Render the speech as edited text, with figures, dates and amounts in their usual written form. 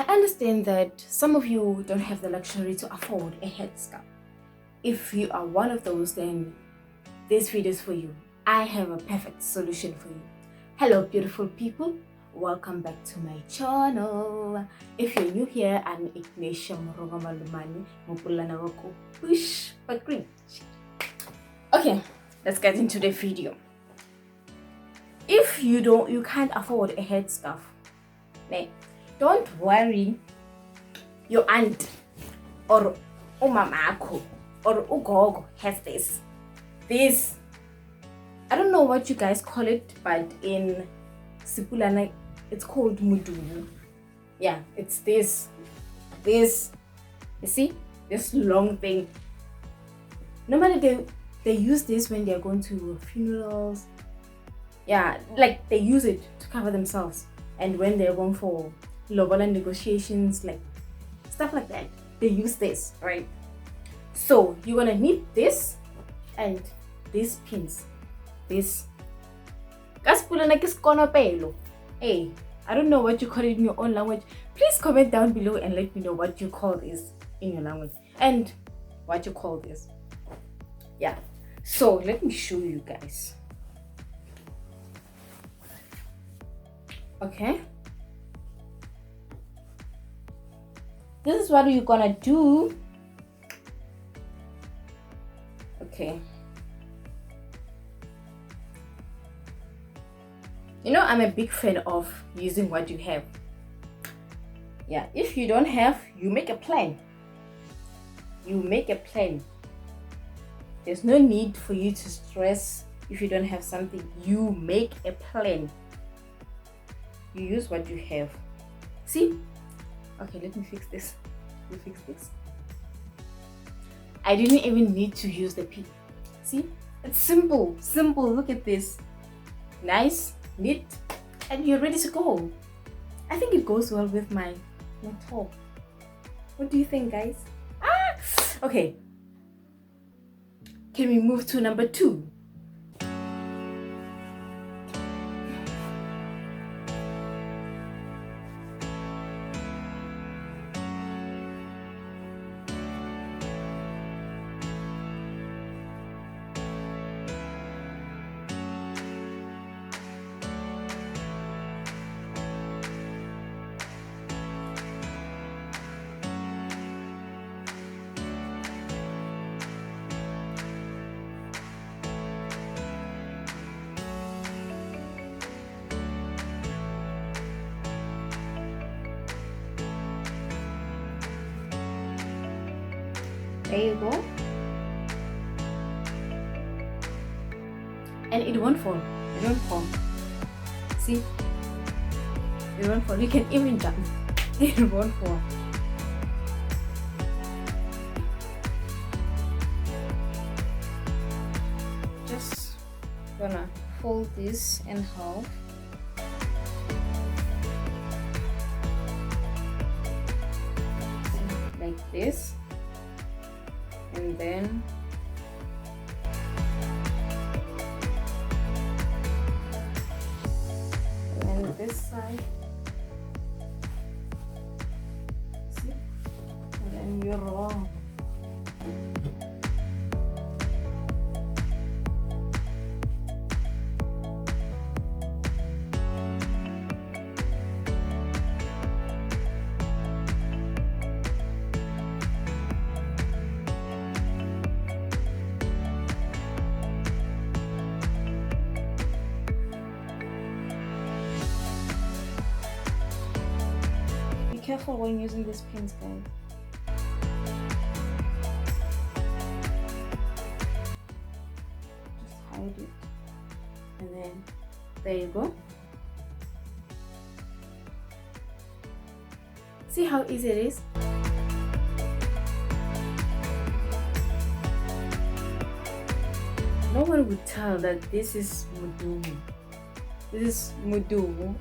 I understand that some of you don't have the luxury to afford a headscarf. If you are one of those, then this video is for you. I have a perfect solution for you. Hello beautiful people, welcome back to my channel. If you're new here, I'm Mopulana, Bushbuckridge. Okay, let's get into the video. If you can't afford a headscarf, don't worry. Your aunt or umamako or ugogo has this. I don't know what you guys call it, but in Mopulana it's called mudu. Yeah, it's this, you see, this long thing. Normally they use this when they're going to funerals. Yeah, like they use it to cover themselves, and when they're going for lobola negotiations, like stuff like that, they use this, right? So you're gonna need this and these pins. This hey, I don't know what you call it in your own language. Please comment down below and let me know what you call this in your language and what you call this. Yeah, so let me show you guys. Okay, this is what you're gonna do. Okay, you know, I'm a big fan of using what you have. Yeah, if you don't have, you make a plan. There's no need for you to stress if you don't have something. You make a plan. You use what you have. See? Okay, let me fix this. I didn't even need to use the pin. See? It's simple. Look at this. Nice, neat, and you're ready to go. I think it goes well with my top. What do you think, guys? Okay. Can we move to number 2? There you go. And it won't fall. It won't fall. See? It won't fall. You can even jump. It won't fall. Just gonna fold this in half. Like this. And then this side, see, and then you roll. Careful when using these pins, guys. Just hide it, and then there you go. See how easy it is? No one would tell that this is mudu. This is mudu.